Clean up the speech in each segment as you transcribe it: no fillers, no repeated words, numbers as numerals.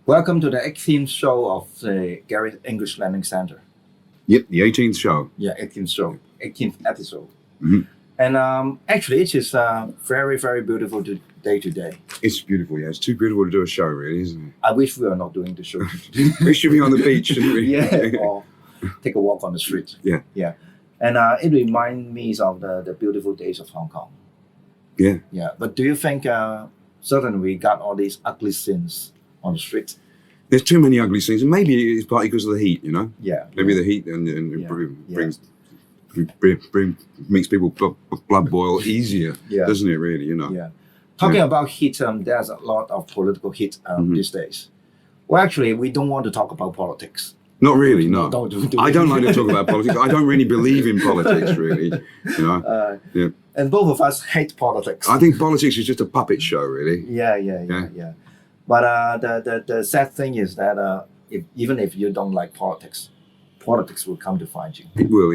Welcome to the 18th show of the Gary English Learning Center. Yep, the 18th show. Yeah, 18th show, 18th episode. Mm-hmm. And actually, it is very, very beautiful day today. It's beautiful, yeah. It's too beautiful to do a show, really, isn't it? I wish we were not doing the show. We should be on the beach, shouldn't we? Yeah, or take a walk on the street. Yeah. Yeah. And it reminds me of the beautiful days of Hong Kong. Yeah. Yeah. But do you think suddenly we got all these ugly scenes on the street? There's too many ugly scenes, and maybe it's partly because of the heat, you know? Yeah. Maybe the heat and makes people blood boil easier, doesn't it, really, you know? Yeah. Talking about heat, there's a lot of political heat these days. Well, actually, we don't want to talk about politics. Not really, no. I don't like to talk about politics. I don't really believe in politics, really. You know? Yeah. And both of us hate politics. I think politics is just a puppet show, really. Yeah. But the sad thing is that even if you don't like politics will come to find you. It will.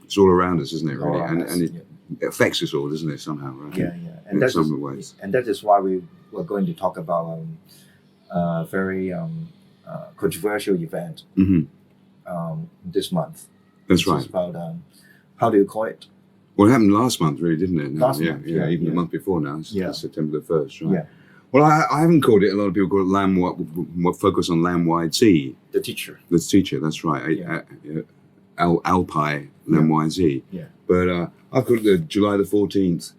It's all around us, isn't it, really? And it affects us all, doesn't it, somehow, right? Yeah. And in some ways. And that is why we were going to talk about a very controversial event this month. That's right. It's about, how do you call it? Well, it happened last month, really, didn't it? Last month, even the month before now. It's September the 1st, right? Yeah. Well, I haven't called it. A lot of people call it focus on Lam YZ. The teacher. The teacher, that's right. Alpi Lam YZ. Yeah. But I've called it the July the 14th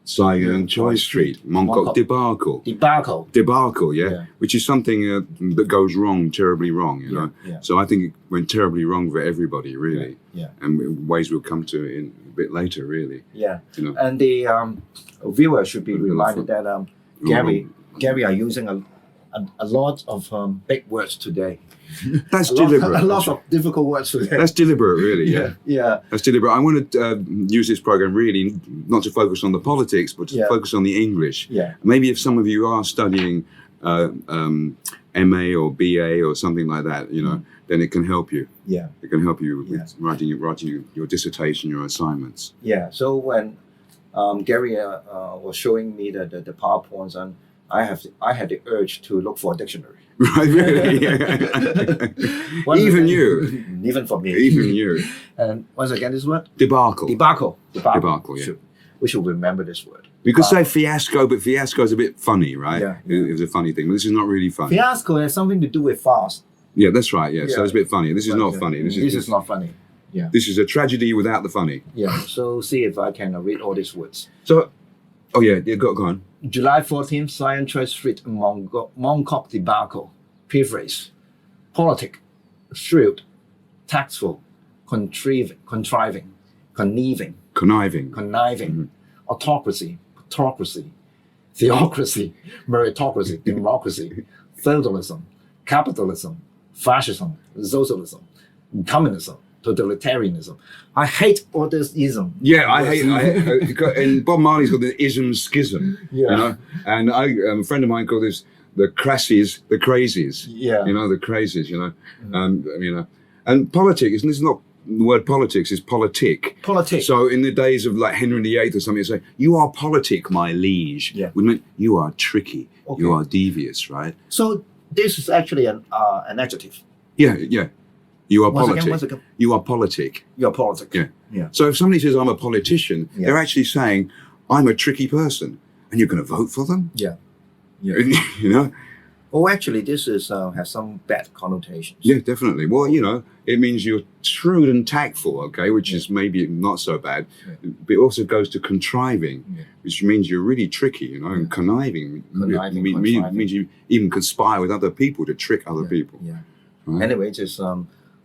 Sai Yung Choi Street, Mong Kok Debacle, yeah? Which is something that goes wrong, terribly wrong, you know? Yeah. So I think it went terribly wrong for everybody, really. Yeah. And ways we'll come to in a bit later, really. Yeah. You know? And the viewer should be reminded that Gary are using a lot of big words today. That's deliberate. A lot of difficult words today. That's deliberate, really. Yeah. That's deliberate. I want to use this program really not to focus on the politics, but to focus on the English. Yeah. Maybe if some of you are studying MA or BA or something like that, you know, then it can help you. Yeah. It can help you with writing your dissertation, your assignments. Yeah. So when Gary was showing me the PowerPoints, and I had the urge to look for a dictionary. Right, really? Even you. Even for me. Even you. And once again, this word? Debacle, yeah. We should remember this word. We could say fiasco, but fiasco is a bit funny, right? Yeah. It was a funny thing, but this is not really funny. Fiasco has something to do with fast. Yeah, that's right, yeah. So it's a bit funny. This is not funny. This is not funny. Yeah. This is a tragedy without the funny. Yeah, so see if I can read all these words. So, go on. July 14th, Zion Church Street, Mong Kok Debacle. Preface. Politic, shrewd, tactful, conniving, autocracy, theocracy, meritocracy, democracy, feudalism, capitalism, fascism, socialism, communism, totalitarianism. I hate all this ism. Yeah, I hate and Bob Marley's got the ism schism. Yeah. You know? And a friend of mine called this the crassies, the crazies. Yeah. You know, the crazies, you know. You know. And politics, and this is not the word politics, is politic. Politic. So in the days of like Henry VIII or something, say, you are politic, my liege. Yeah. Would mean you are tricky, you are devious, right? So this is actually an adjective. Yeah. You are Once politic. again. You are politic. You're politic. Yeah. So if somebody says I'm a politician, they're actually saying I'm a tricky person, and you're going to vote for them. Yeah. You know. Oh, actually, this is has some bad connotations. Yeah, definitely. Well, you know, it means you're shrewd and tactful, okay, which is maybe not so bad. But it also goes to contriving, which means you're really tricky, you know, and conniving means you even conspire with other people to trick other people. Yeah. Right? Anyway, just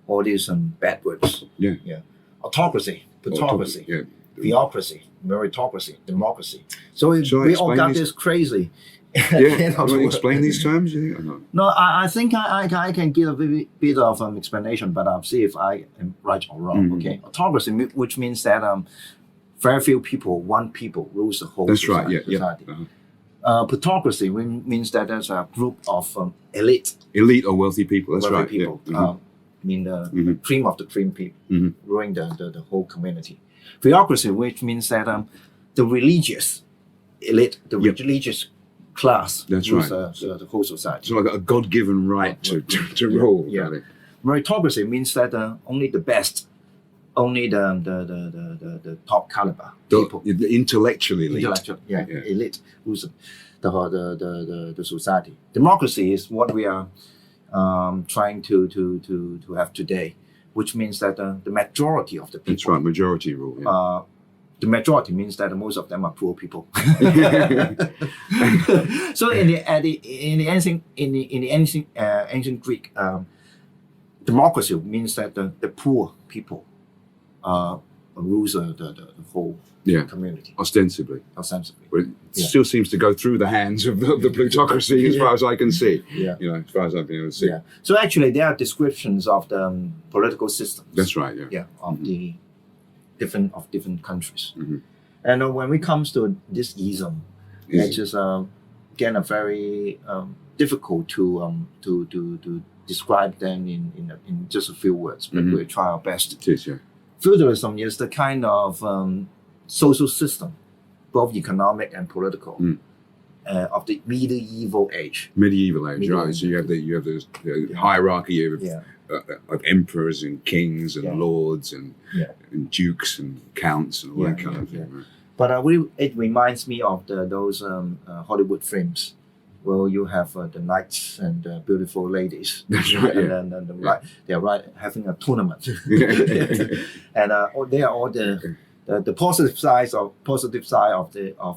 all these bad words. Yeah. Autocracy, plutocracy, theocracy, meritocracy, democracy. So we all got this crazy. Yeah, want to explain these terms, you think, or not? No, I think I can give a bit of explanation, but I'll see if I am right or wrong. Okay, autocracy, which means that very few people, one people rules the whole society. That's right. Yeah. Plutocracy means that there's a group of elite or wealthy people. That's right. People. I mean the cream of the cream people ruling the whole community. Theocracy, which means that the religious elite, the religious class. That's rules, right. the whole society. It's like a God-given right to rule. Yeah. Really. Meritocracy means that only the best, only the top caliber people, The intellectually elite. intellectual, elite, who's the society. Democracy is what we are trying to have today, which means that the majority of the people. That's right, majority rule. Yeah. The majority means that most of them are poor people. So in the ancient Greek, democracy means that the poor people rules the whole community. Ostensibly. But it still seems to go through the hands of the plutocracy as far as I can see. Yeah. You know, as far as I've been able to see. Yeah. So actually, there are descriptions of the political systems. That's right. Yeah. Yeah. Of the different countries. Mm-hmm. And when it comes to this ism, it is again a very difficult to describe them in just a few words, but we'll try our best. It is, yeah. Feudalism is the kind of social system, both economic and political, of the medieval age. Medieval age, right? So you have the hierarchy of emperors and kings and lords and dukes and counts and all that kind of thing. Right? But it reminds me of those Hollywood films where you have the knights and the beautiful ladies. That's right. And they're having a tournament. And they are all the positive side of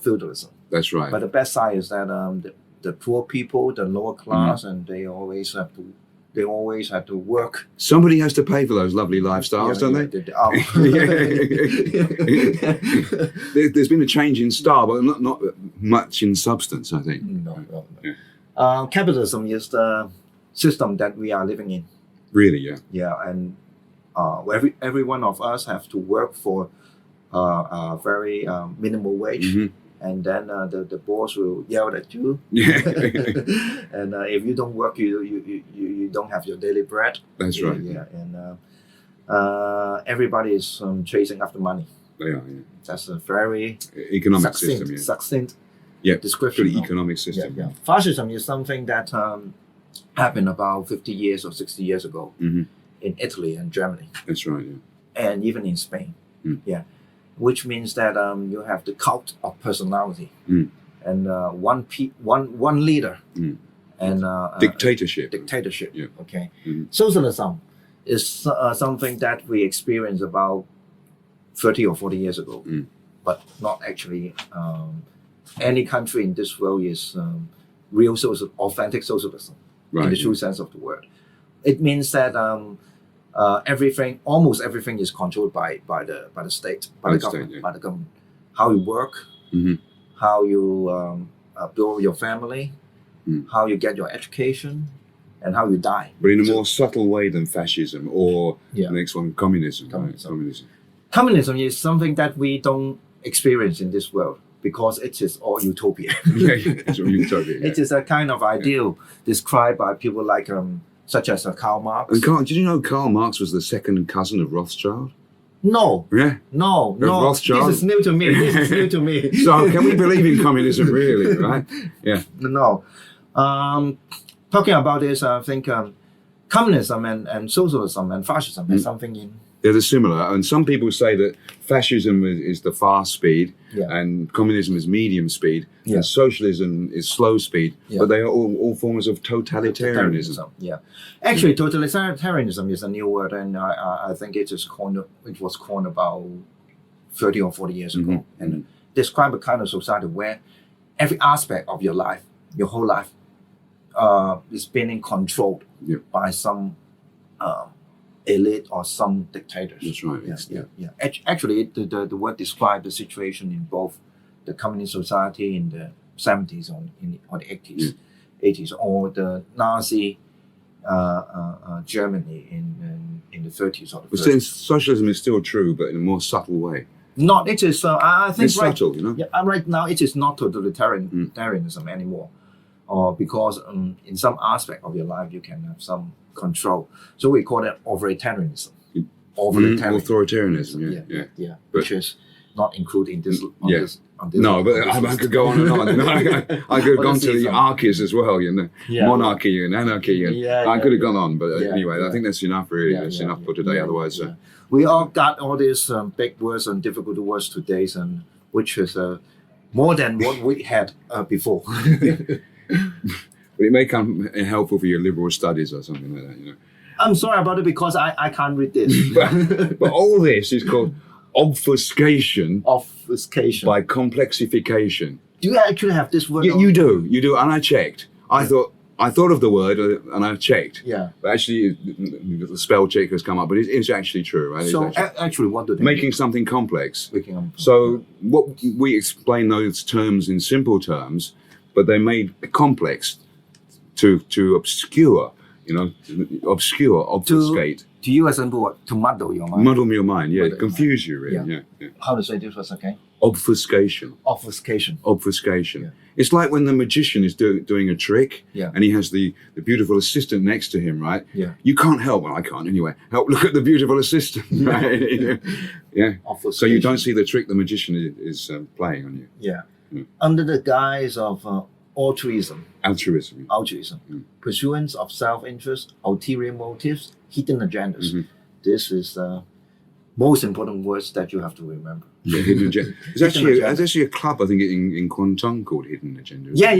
feudalism. That's right. But the bad side is that the poor people, the lower class, and they always have to work. Somebody has to pay for those lovely lifestyles, don't they? There's been a change in style, but not much in substance, I think. No. Yeah. Capitalism is the system that we are living in. Really, yeah. Yeah, and every one of us have to work for a very minimal wage. And then the boss will yell at you. And if you don't work, you don't have your daily bread. That's right. Yeah. And everybody is chasing after money. They are, yeah. That's a very economic system, yeah. Succinct description. For the economic system. Yeah. Fascism is something that happened about 50 years or 60 years ago in Italy and Germany. That's right, yeah. And even in Spain. Yeah. Which means that you have the cult of personality and one leader and dictatorship. Yeah. Okay. Mm-hmm. Socialism is something that we experienced about 30 or 40 years ago, but not actually any country in this world is real authentic socialism in the true sense of the word. It means that almost everything is controlled by the state, by the government. How you work, how you build your family, how you get your education, and how you die. But in a more subtle way than fascism or the next one, communism. Communism is something that we don't experience in this world because it is all utopia. It's all utopia. It is a kind of ideal described by people like such as Karl Marx. And did you know Karl Marx was the second cousin of Rothschild? No. Yeah? No. Rothschild? This is new to me. So can we believe in communism, really, right? Yeah. No. Talking about this, I think communism and socialism and fascism has something in. They're similar. And some people say that fascism is the fast speed and communism is medium speed and socialism is slow speed. But they are all forms of totalitarianism. Yeah. Actually, totalitarianism is a new word, and I think it was coined about 30 or 40 years ago, and describe a kind of society where every aspect of your life, your whole life, is being controlled by some elite or some dictators. That's right. Yeah. Actually, the word describes the situation in both the communist society in the 70s or the 80s, or the Nazi Germany in the 30s or the 40s. But since socialism is still true, but in a more subtle way. Not, it is. I think it's subtle, you know. Yeah, right now it is not totalitarianism anymore, because in some aspect of your life you can have some control. So we call it authoritarianism. Authoritarianism, yeah. Which is not included in this on this. No, but I could go on and on. I could have gone to the archies as well, monarchy and anarchy. And I could have gone on, but anyway, I think that's enough, really. That's enough for today. Otherwise, we all got all these big words and difficult words today, and which is more than what we had before. But it may come helpful for your liberal studies or something like that, I'm sorry about it because I can't read this. but all this is called obfuscation. Obfuscation. By complexification. Do you actually have this word? You do, and I checked. I thought of the word and I checked. Yeah. But actually, the spell check has come up, but it's actually true, right? So actually, what do they making mean? Something complex. So what we explain those terms in simple terms, but they made complex to obscure, obfuscate. To you as a word, to muddle your mind. Muddle your mind, confuse you, really. Yeah. How to say this was okay? Obfuscation. Yeah. It's like when the magician is doing a trick, and he has the beautiful assistant next to him, right? Yeah. You can't help, well, I can't anyway, help look at the beautiful assistant, right? So you don't see the trick the magician is playing on you. Yeah. Under the guise of altruism. Pursuance of self-interest, ulterior motives, hidden agendas. Mm-hmm. This is the most important words that you have to remember. Yeah, hidden agenda. There's actually a club, I think, in Kwangtung called Hidden Agenda. Yeah.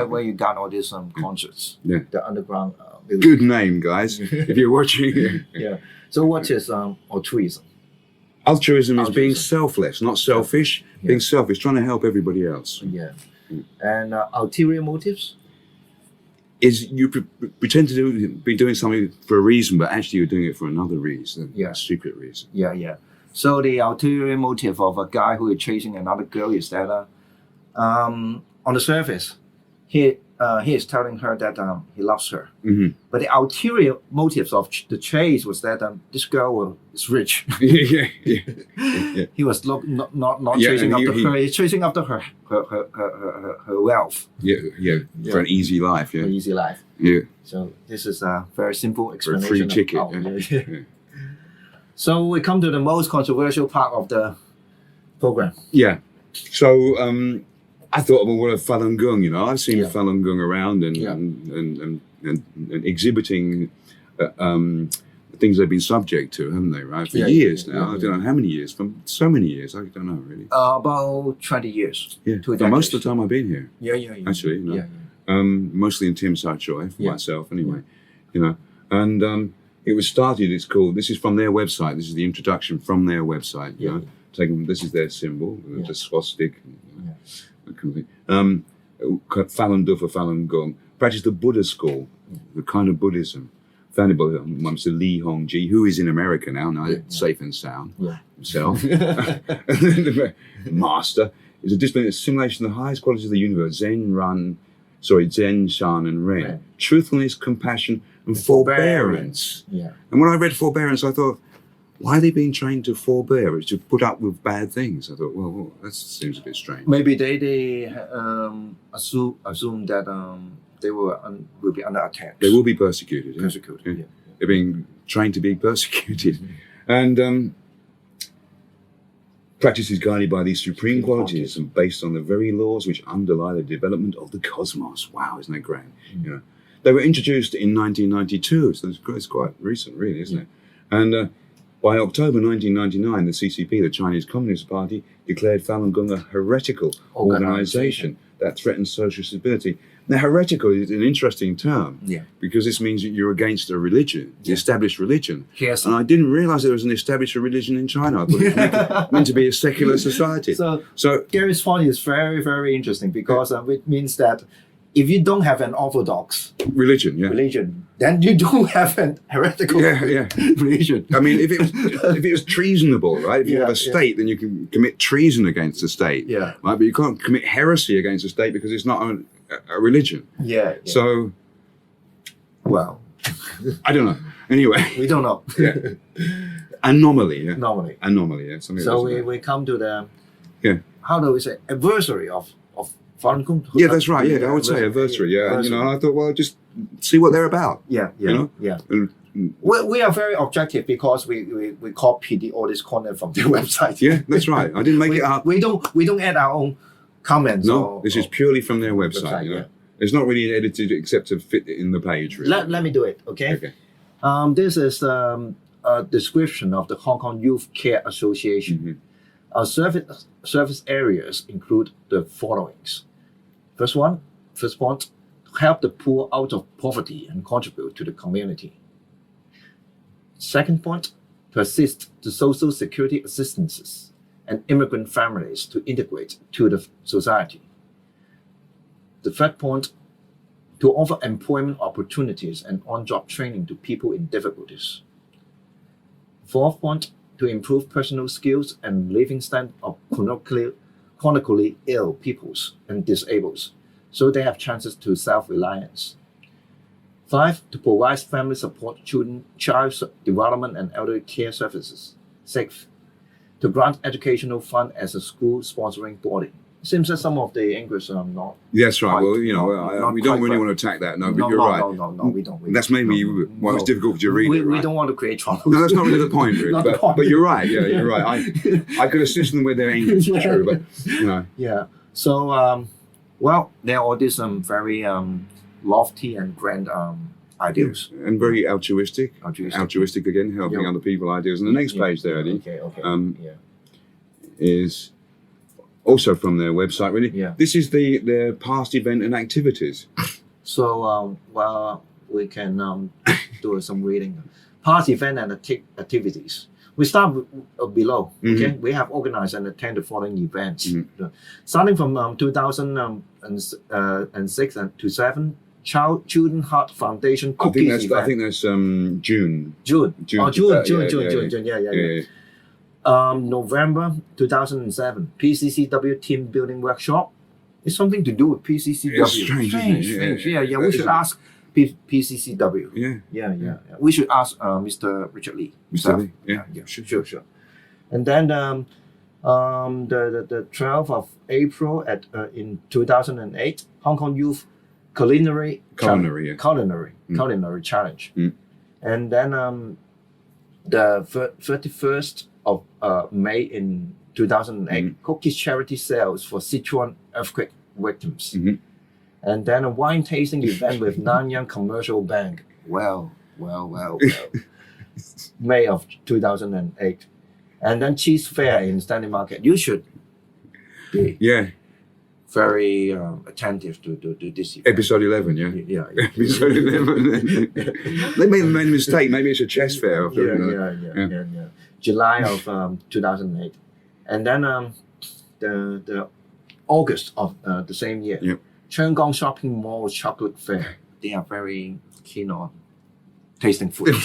Where you got all these concerts. Yeah. The underground. Good name, guys. If you're watching. Yeah. So what is altruism? Altruism is being selfless, not selfish. Being selfish, trying to help everybody else. Yeah. And ulterior motives? Is you pretend to be doing something for a reason, but actually you're doing it for another reason, a secret reason. Yeah. So the ulterior motive of a guy who is chasing another girl is that on the surface, he is telling her that he loves her. Mm-hmm. But the ulterior motives of the chase was that this girl is rich. Yeah. He was not chasing after her. He's chasing after her wealth. Yeah. For an easy life. Yeah. An easy life. Yeah. So this is a very simple explanation. For a free ticket. Yeah. So we come to the most controversial part of the program. Yeah. So I thought, well, what a Falun Gong, I've seen Falun Gong around and exhibiting things they've been subject to, haven't they, right? For years now. I don't know how many years, for so many years, I don't know, really. About 20 years. Yeah, most of the time I've been here. Yeah. Actually, mostly in Tim Sa Choi, for myself, anyway, And it was started, this is from their website, this is the introduction from their website, this is their symbol, the swastika. That kind of thing. Falun Dafa, Falun Gong, practice the Buddha school, the kind of Buddhism, founded by Mr. Li Hongji, who is in America now safe and sound himself. The master is a discipline, a simulation of the highest qualities of the universe, Zen, Shan, and Ren. Truthfulness, compassion, and forbearance. Yeah. And when I read forbearance, I thought, why are they being trained to forbear, to put up with bad things? I thought, well, that seems a bit strange. Maybe they assume that they will be under attack. They will be persecuted. Yeah. They're being trained to be persecuted. And practice is guided by these supreme qualities and based on the very laws which underlie the development of the cosmos. Wow, isn't that grand? Mm-hmm. They were introduced in 1992, so it's quite recent, really, isn't it? And by October 1999, the CCP, the Chinese Communist Party, declared Falun Gong a heretical organization that threatens social stability. Now, heretical is an interesting term because this means that you're against a religion, the established religion. Yes. And I didn't realize there was an established religion in China. I thought it was meant to be a secular society. So Gary's point is very, very interesting because it means that if you don't have an orthodox religion, then you don't have an heretical religion. I mean, if it was treasonable, right? If you have a state, then you can commit treason against the state, right? But you can't commit heresy against the state because it's not a religion. Yeah. So, well, I don't know. Anyway, we don't know. Anomaly. Anomaly. Yeah. So we come to the how do we say adversary of Falun Gong? Yeah, that's right. Yeah, I would say adversary. Yeah, and I thought, well, just see what they're about. Yeah. And We are very objective because we copy all this content from the website. Yeah, that's right. I didn't make it up. We don't add our own comments. No, this is purely from their website. You know? It's not really edited except to fit it in the page. Really. Let me do it, okay? This is a description of the Hong Kong Youth Care Association. Our service areas include the followings. First point, to help the poor out of poverty and contribute to the community. Second point, to assist the social security assistances and immigrant families to integrate to the society. The third point, to offer employment opportunities and on-job training to people in difficulties. Fourth point, to improve personal skills and living standard of chronically ill peoples and disabled, so they have chances to self-reliance. 5, to provide family support, child development and elderly care services. 6, to grant educational fund as a school sponsoring body. Seems that some of the English are not. That's right. Well, you know, we don't really want to attack that. No, but you're right. No, we don't. That's maybe why it's difficult to read it. We don't want to create trouble. No, that's not really the point, really. But you're right. Yeah, you're right. I could assist them with their English, true, but you know. Yeah. So, well, there are all these very lofty and grand ideals. Yeah. And very altruistic again, helping other people ideas. And the next page there, Eddie, is also from their website, really. Yeah. This is their past event and activities. So, well, we can do some reading. Past event and activities. We start below. Okay, we have organized and attended the following events. Starting from 2006 and to 7. Children Heart Foundation cookies event. I think that's June. June. Yeah. November 2007, PCCW team building workshop. It's something to do with PCCW. It's strange. Yeah. We should ask PCCW. Yeah. We should ask Mr. Richard Lee. Mr. Lee. Yeah. Sure. And then the 12th of April in 2008, Hong Kong Youth Culinary Challenge. And then the 31st of May in 2008, cookies charity sales for Sichuan earthquake victims. And then a wine tasting event with Nanyang Commercial Bank. Well. May of 2008. And then cheese fair in Stanley Market. You should be very attentive to this event. Episode 11, yeah. Episode 11. They made a mistake. Maybe it's a chess fair. Yeah. July of 2008, and then the August of the same year. Cheung Kong Shopping Mall Chocolate Fair. They are very keen on tasting food.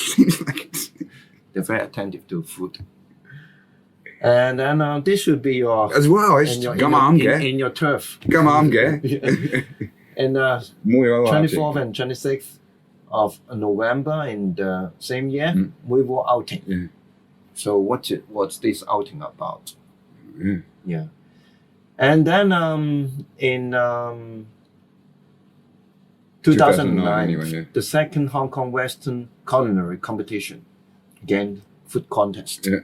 They're very attentive to food. And then this should be your as well. In your turf. Come on, and 24th and 26th of November in the same year, we were outing. Yeah. So what's this outing about? Yeah. And then in 2009, the second Hong Kong Western Culinary Competition, again food contest. Yeah.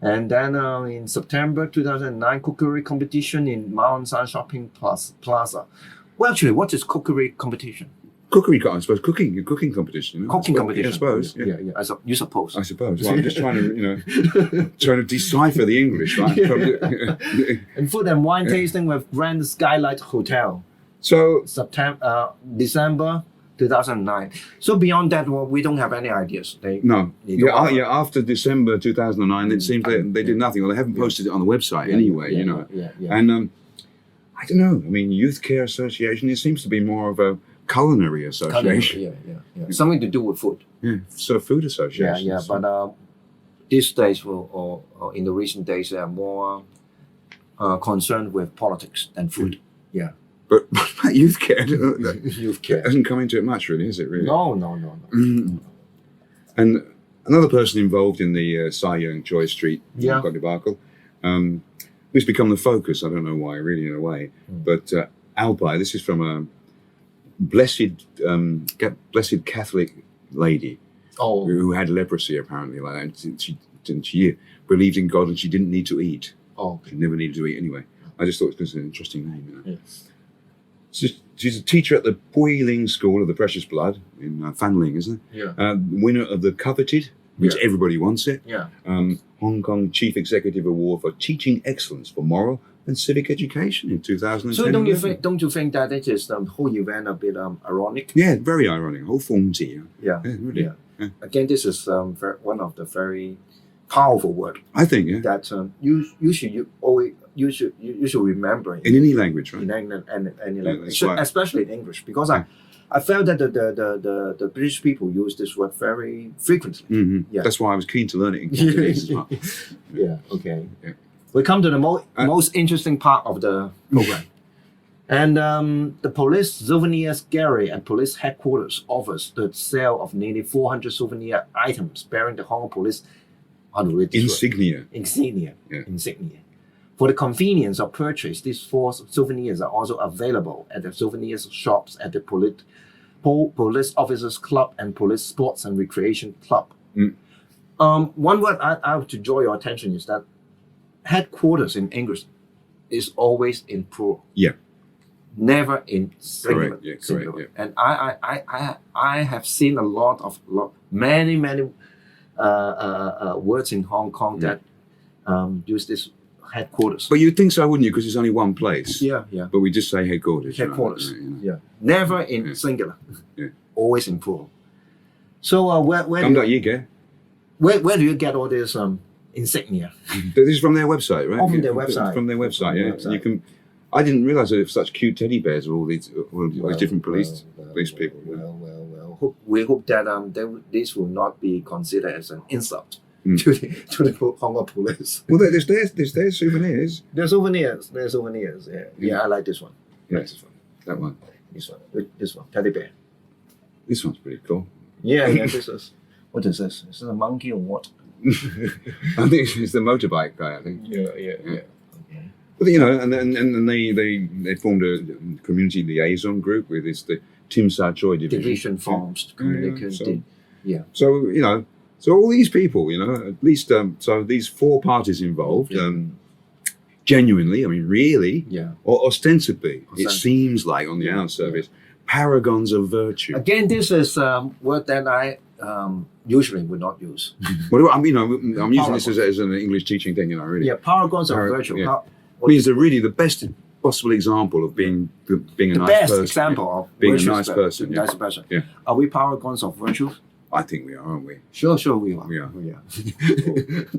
And then in September 2009, cookery competition in Mount San Shopping Plaza. Well, actually, what is cookery competition? Cookery, I suppose, cooking competition. Cooking competition. I suppose. Yeah. You suppose. I suppose. Well, I'm just trying to decipher the English, right? And food and wine tasting with Grand Skylight Hotel. So December 2009. So beyond that, we don't have any ideas. After December 2009, it seems they did nothing. Well, they haven't posted it on the website anyway. And I don't know. I mean, Youth Care Association. It seems to be more of a culinary association. Something to do with food. Yeah. So food association. Yeah. But these days, or in the recent days, they are more concerned with politics than food. Yeah. But youth care, youth care hasn't come into it much, really, is it? Really? No. And another person involved in the Sai Yung Joy Street Mong Kok Debacle, who's become the focus. I don't know why, really, in a way. But Albai, this is from a blessed Catholic lady. who had leprosy apparently like that. She believed in God and she didn't need to eat. She never needed to eat anyway. I just thought it was an interesting name. You know? So she's a teacher at the Boiling School of the Precious Blood in Fanling, isn't it? Winner of the coveted, which everybody wants it. Hong Kong Chief Executive Award for Teaching Excellence for Moral and Civic Education in 2010. So don't you think that it is the whole event a bit ironic? Yeah, very ironic. Whole Fengji. Yeah. Again, this is one of the very powerful words. I think that you should remember in any language, right? In any language, especially in English, because I felt that the British people use this word very frequently. That's why I was keen to learn it in Cantonese as well. Okay. We come to the most interesting part of the program. And the police souvenirs gallery at police headquarters offers the sale of nearly 400 souvenir items bearing the Hong Kong police insignia. Insignia. For the convenience of purchase, these 4 souvenirs are also available at the souvenirs shops at the Police Officers Club and Police Sports and Recreation Club. One word I have to draw your attention is that headquarters in English is always in plural. Never in singular. Correct. And I have seen many words in Hong Kong that use this headquarters. But you'd think so, wouldn't you? Because it's only one place. Yeah. But we just say headquarters. Headquarters. Never in singular. Always in plural. So where do you get all this insignia? This is from their website, right? From their website. From their website. You can. I didn't realise that there were such cute teddy bears with all these different police people. Well. We hope that this will not be considered as an insult to the Hong Kong police. Well, there's their souvenirs. There's souvenirs. Yeah, I like this one. This one. That one. This one. Teddy bear. This one's pretty cool. Yeah. This is. What is this? Is this a monkey or what? I think it's the motorbike guy. I think. Yeah. But and they formed a community liaison group with the Tim Sa Choi division forms. So all these people, at least so these 4 parties involved, genuinely, I mean, really, or ostensibly, it seems like on the outsurface, paragons of virtue. Again, this is a word that I usually would not use. Well, I'm using this as an English teaching thing, really. Yeah, paragons of virtue. Means they're really the best possible example of being a nice person. The best example of being a nice person. Nice person. Are we paragons of virtue? I think we are, aren't we? Sure, we are. We are.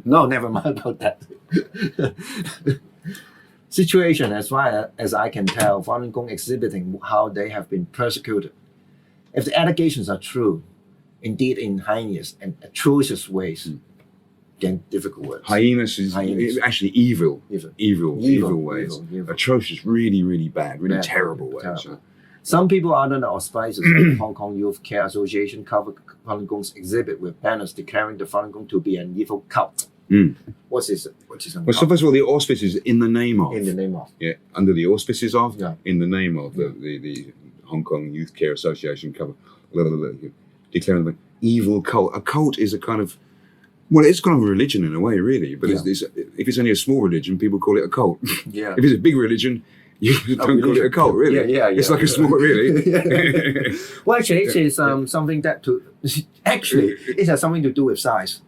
No, never mind about that. Situation, as far as I can tell, Falun Gong exhibiting how they have been persecuted. If the allegations are true, indeed in heinous and atrocious ways. Again, difficult words. Hyenas is actually evil ways. Atrocious, really, really bad, really terrible ways. Some people under the auspices of the Hong Kong Youth Care Association cover Falun Gong's exhibit with banners declaring the Falun Gong to be an evil cult. What is well, so first of all, the auspices in the name of. In the name of. Yeah, under the auspices of. In the name of the Hong Kong Youth Care Association cover, declaring them an evil cult. A cult is a kind of. Well, it's kind of a religion in a way, really. But if it's only a small religion, people call it a cult. If it's a big religion, you don't call it a cult, really. It's like a small, really. Well, actually, it is something that it has something to do with size.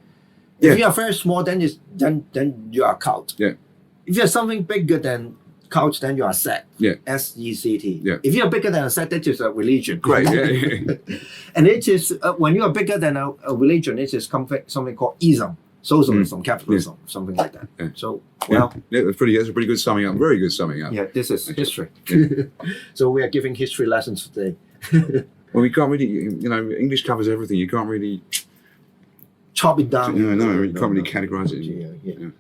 If you are very small, then you are a cult. If you are something bigger than cult, then you are a sect. S-E-C-T. If you are bigger than a sect, that is a religion. Great. And it is when you are bigger than a religion, it is something called ism, socialism, capitalism, something like that. So that's a pretty good summing up. Very good summing up. Yeah, this is history. So we are giving history lessons today. Well, we can't really, English covers everything. You can't really chop it down. You can't really categorize it.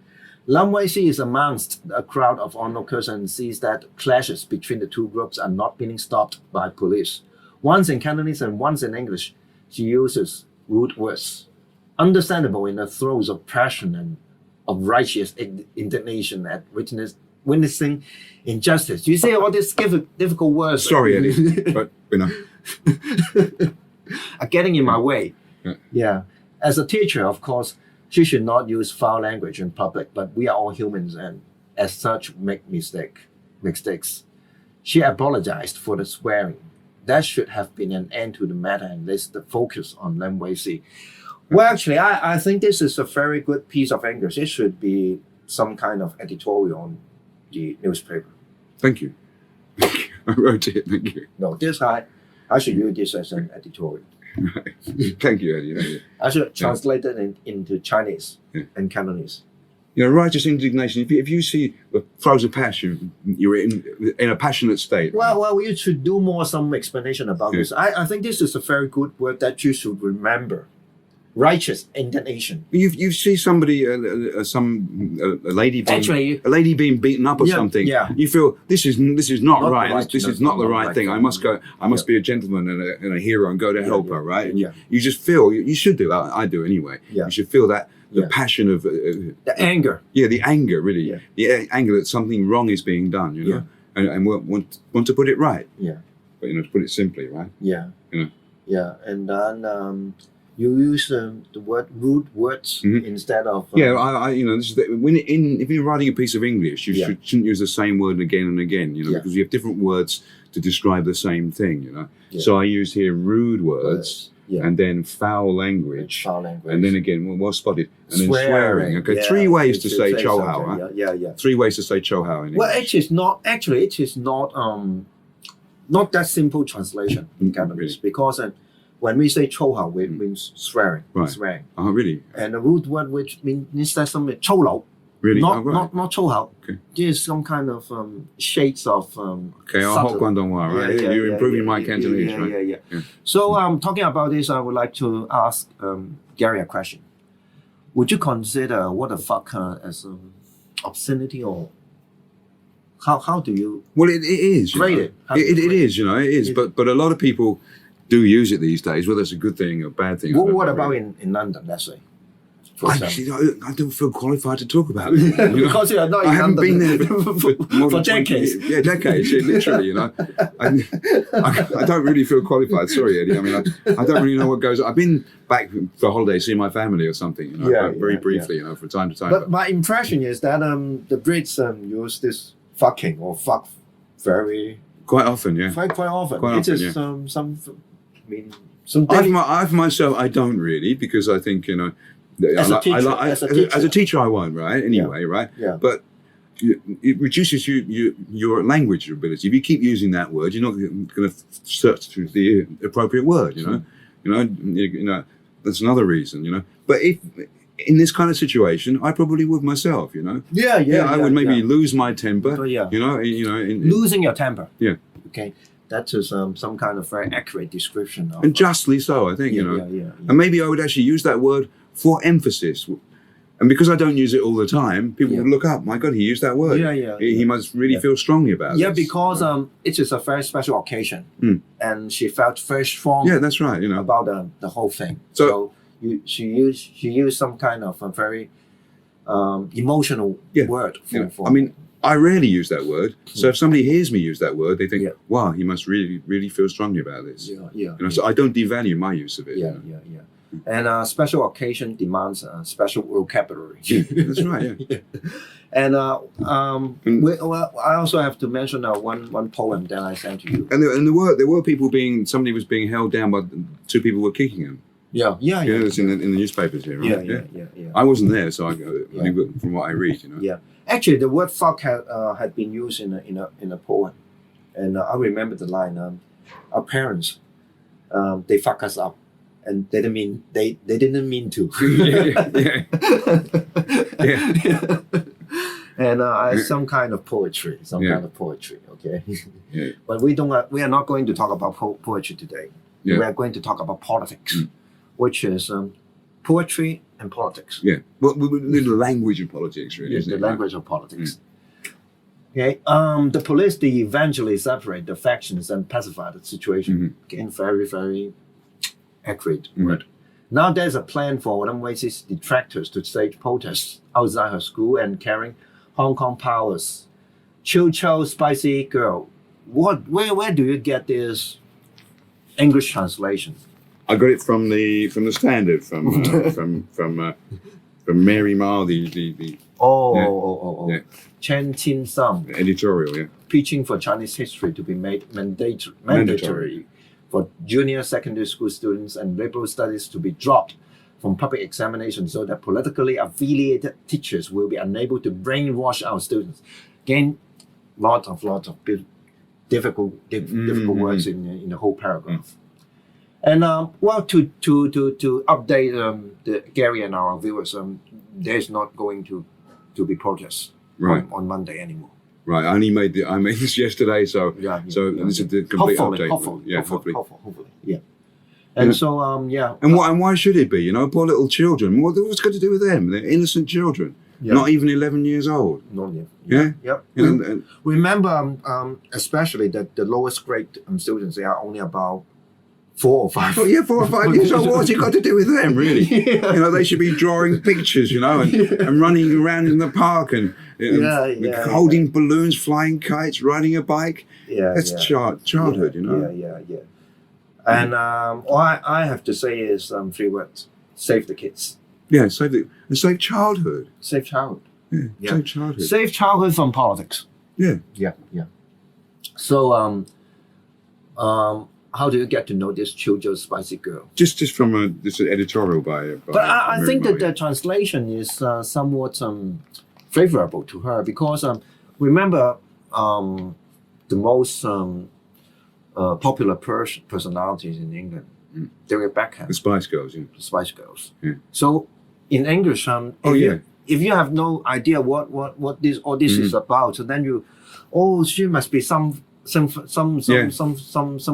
Lam Wei Si is amongst a crowd of onlookers and sees that clashes between the two groups are not being stopped by police. Once in Cantonese and once in English, she uses rude words. Understandable in the throes of passion and of righteous indignation at witnessing injustice. You say all these difficult words. Sorry, Eddie, but are getting in my way. Yeah. As a teacher, of course, she should not use foul language in public, but we are all humans and as such make mistakes. She apologized for the swearing. That should have been an end to the matter and let's the focus on Lemwei. Well, actually, I think this is a very good piece of English. It should be some kind of editorial on the newspaper. Thank you. I wrote it. Thank you. No, I should use this as an editorial. Thank you, Eddie. Thank you. I should translate it into Chinese and Cantonese. You know, righteous indignation. If you see the throes of passion, you're in a passionate state. Well, you should do some explanation about this. I think this is a very good word that you should remember. Righteous indignation. You see somebody, a lady being beaten up or something. Yeah. You feel this is not right. This is not the right thing. I must go. I must be a gentleman and a hero and go to help her. Right. And you just feel you should do. I do anyway. Yeah. You should feel that the passion of the anger. Yeah, the anger really. Yeah. The anger that something wrong is being done. You know, and want to put it right. Yeah. But to put it simply, right. Yeah. You know. Yeah, and then. You use the word rude words instead of if you're writing a piece of English, you shouldn't use the same word again and again, because you have different words to describe the same thing, So I use here rude words and then foul language, and then again, well spotted, and then swearing. Okay, 3 ways to say "chou hao," right? Yeah. 3 ways to say "chou hao" in English. Well, it is not that simple translation in Cantonese because. When we say 粗口, it means swearing. Right. Swearing. Oh, really? And the root word which means that something 粗魯. Really? Not 粗口. Okay. There's some kind of shades of okay, I'll hold Guangdonghua, right? You're improving my Cantonese, right? Yeah. So talking about this, I would like to ask Gary a question. Would you consider what the fuck as obscenity or how do you? Well, it is. Grade it. It is. It is. But a lot of people do use it these days, whether it's a good thing or a bad thing. What about in London, let's say? I don't feel qualified to talk about it. Because you're not in I haven't London been there for decades. Decades, literally, I don't really feel qualified. Sorry, Eddie. I mean, I don't really know what goes on. I've been back for holidays, seeing my family or something, very briefly, from time to time. But my impression is that the Brits use this fucking or fuck very... Quite often, yeah. Quite often. Quite it often, is I've myself, I don't really, because I think, as a teacher, I won't, right? Anyway, right? Yeah. But it reduces your language ability. If you keep using that word, you're not going to search through the appropriate word, that's another reason, But if in this kind of situation, I probably would myself, I would maybe lose my temper, losing your temper. Yeah. Okay. That is some kind of very accurate description of, and justly so, I think, And maybe I would actually use that word for emphasis. And because I don't use it all the time, people would look up, my God, he used that word. He must really feel strongly about it. Yeah, because it is a very special occasion. And she felt very strong. Yeah, that's right, about the whole thing. So she used some kind of a very emotional word for I mean, I rarely use that word. So if somebody hears me use that word, they think, wow, he must really, really feel strongly about this. So I don't devalue my use of it. Yeah. And special occasion demands a special vocabulary. That's right, And I also have to mention one poem that I sent to you. And there were people somebody was being held down by 2 people were kicking him. Yeah. It's in the newspapers here, right? Yeah. I wasn't there, so from what I read, Yeah. Actually, the word "fuck" had been used in a poem, and I remember the line: "Our parents, they fuck us up, and they didn't mean to." And some kind of poetry, Okay. But we are not going to talk about poetry today. We are going to talk about politics, which is poetry and politics. Yeah, well, the language of politics, really. Yes, the language of politics. Okay. The police, they eventually separate the factions and pacify the situation. Again, very, very accurate word. Now there's a plan for Lemwei's detractors to stage protests outside her school and carrying Hong Kong powers. Chill, spicy girl. Where do you get this English translation? I got it from the Standard from Mary Ma, the Chen Qin Sam editorial, preaching for Chinese history to be made mandatory for junior secondary school students and liberal studies to be dropped from public examinations so that politically affiliated teachers will be unable to brainwash our students. Again, lots of difficult words in the whole paragraph. And to update Gary and our viewers, there's not going to be protests on Monday anymore. Right, I made this yesterday, so this is the complete update. Hopefully, yeah. And so, And why should it be? Poor little children. What's got to do with them? They're innocent children, not even 11 years old. Not yet. Yeah. Remember, especially that the lowest grade students, they are only about 4 or 5. 4 or 5 years old. What's it got to do with them, really? They should be drawing pictures, and running around in the park and holding balloons, flying kites, riding a bike. That's childhood, Yeah. And all I have to say is 3 words: save the kids. Yeah, save childhood. Save childhood. Yeah, save childhood. Save childhood from politics. Yeah. So, how do you get to know this Chiljo spicy girl? Just from this editorial by but I think that the translation is somewhat favorable to her because remember the most popular personalities in England, David Beckham, the Spice Girls, the Spice Girls. Yeah. So in English, if you have no idea what this is about, so then she must be some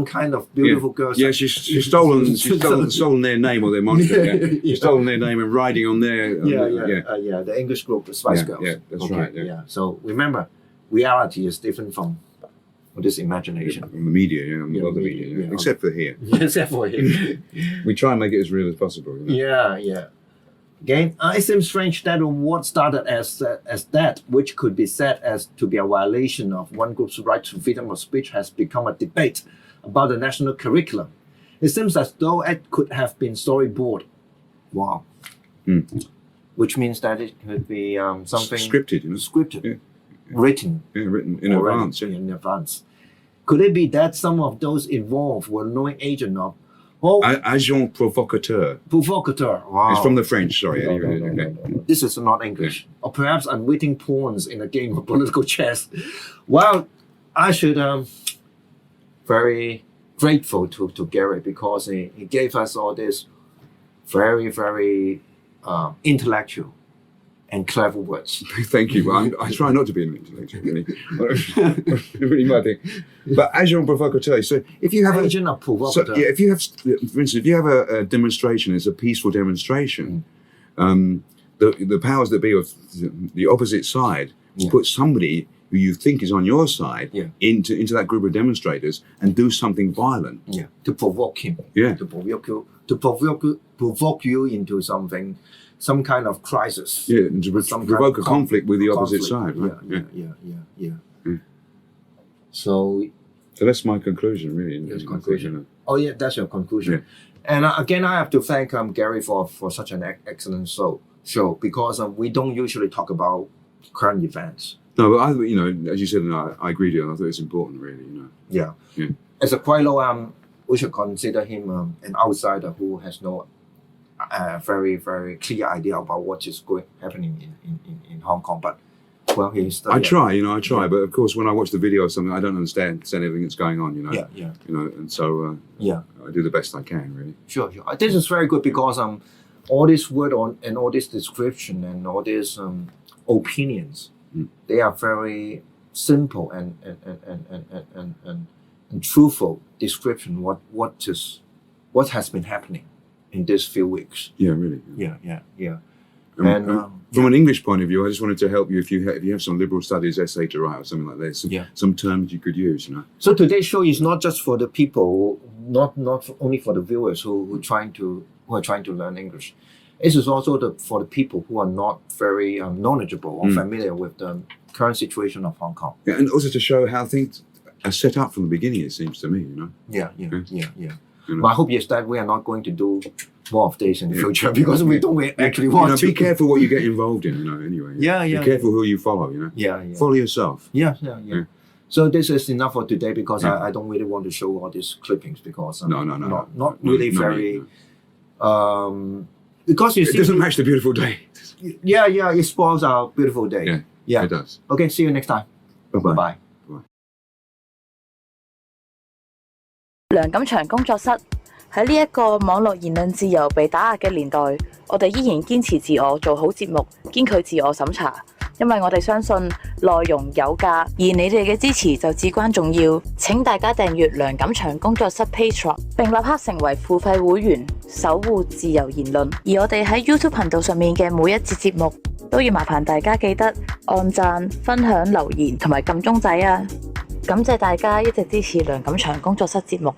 kind of beautiful girl. Yeah, she's stolen their name or their monster. She's stolen their name and riding on their the English group, the Spice Girls. Yeah, that's right. Yeah. So remember, reality is different from this imagination. From the media, the media. Except for here. Except for here. We try and make it as real as possible. Yeah. Again, it seems strange that what started as that, which could be said as to be a violation of one group's right to freedom of speech, has become a debate about the national curriculum. It seems as though it could have been storyboard. Wow. Which means that it could be something scripted, scripted, written in advance. In advance. Could it be that some of those involved were knowing agent of agent provocateur. Wow. It's from the French, sorry. No. This is not English. Or perhaps unwitting pawns in a game of political chess. Well, I should very grateful to Gary because he gave us all this very, very intellectual and clever words. Thank you. Well, I try not to be an intellectual, really. Really my thing. But agent provocateur. So if you have agent of provocateur. So, if you have, for instance, if you have a demonstration, it's a peaceful demonstration. The powers that be of the opposite side will put somebody who you think is on your side into that group of demonstrators and do something violent. Yeah. To provoke him. Yeah. To provoke you into something. Some kind of crisis. Yeah, and to provoke a conflict with the opposite side. Right? Yeah. So that's my conclusion, really. That's conclusion. Oh yeah, that's your conclusion. Yeah. And again, I have to thank Gary for such an excellent show because we don't usually talk about current events. No, but as you said, and I agree with you. I thought it's important, really. Yeah. As a Quailo, we should consider him an outsider who has no very, very clear idea about what is happening in Hong Kong. But well, I try, but of course, when I watch the video of something, I don't understand everything that's going on. And so I do the best I can, really. Sure. This is very good because all this word and all this description and all these opinions, they are very simple and truthful description what has been happening in these few weeks. Yeah, really. Yeah. And from an English point of view, I just wanted to help you if you have some liberal studies essay to write or something like this. Some terms you could use, So today's show is not just for the people, not only for the viewers who are trying to learn English. It is also for the people who are not very knowledgeable or familiar with the current situation of Hong Kong. Yeah, and also to show how things are set up from the beginning. It seems to me, Yeah. My hope is that we are not going to do more of this in the future because we don't actually want to. Be careful what you get involved in, anyway. Yeah. Be careful who you follow, Yeah. Follow yourself. Yeah. So this is enough for today because I don't really want to show all these clippings because not really very. Because you see, it doesn't match the beautiful day. Yeah, it spoils our beautiful day. Yeah, it does. Okay, see you next time. Bye. 梁錦祥工作室喺呢一個網絡言論自由被打壓嘅年代，我哋依然堅持自我，做好節目，堅拒自我審查，因為我哋相信內容有價，而你哋嘅支持就至關重要。請大家訂閱梁錦祥工作室 Patreon， 並立刻成為付費會員，守護自由言論。而我哋喺 YouTube 頻道上面嘅每一節節目，都要麻煩大家記得按讚、分享、留言同埋撳鐘仔啊！感謝大家一直支持梁錦祥工作室節目。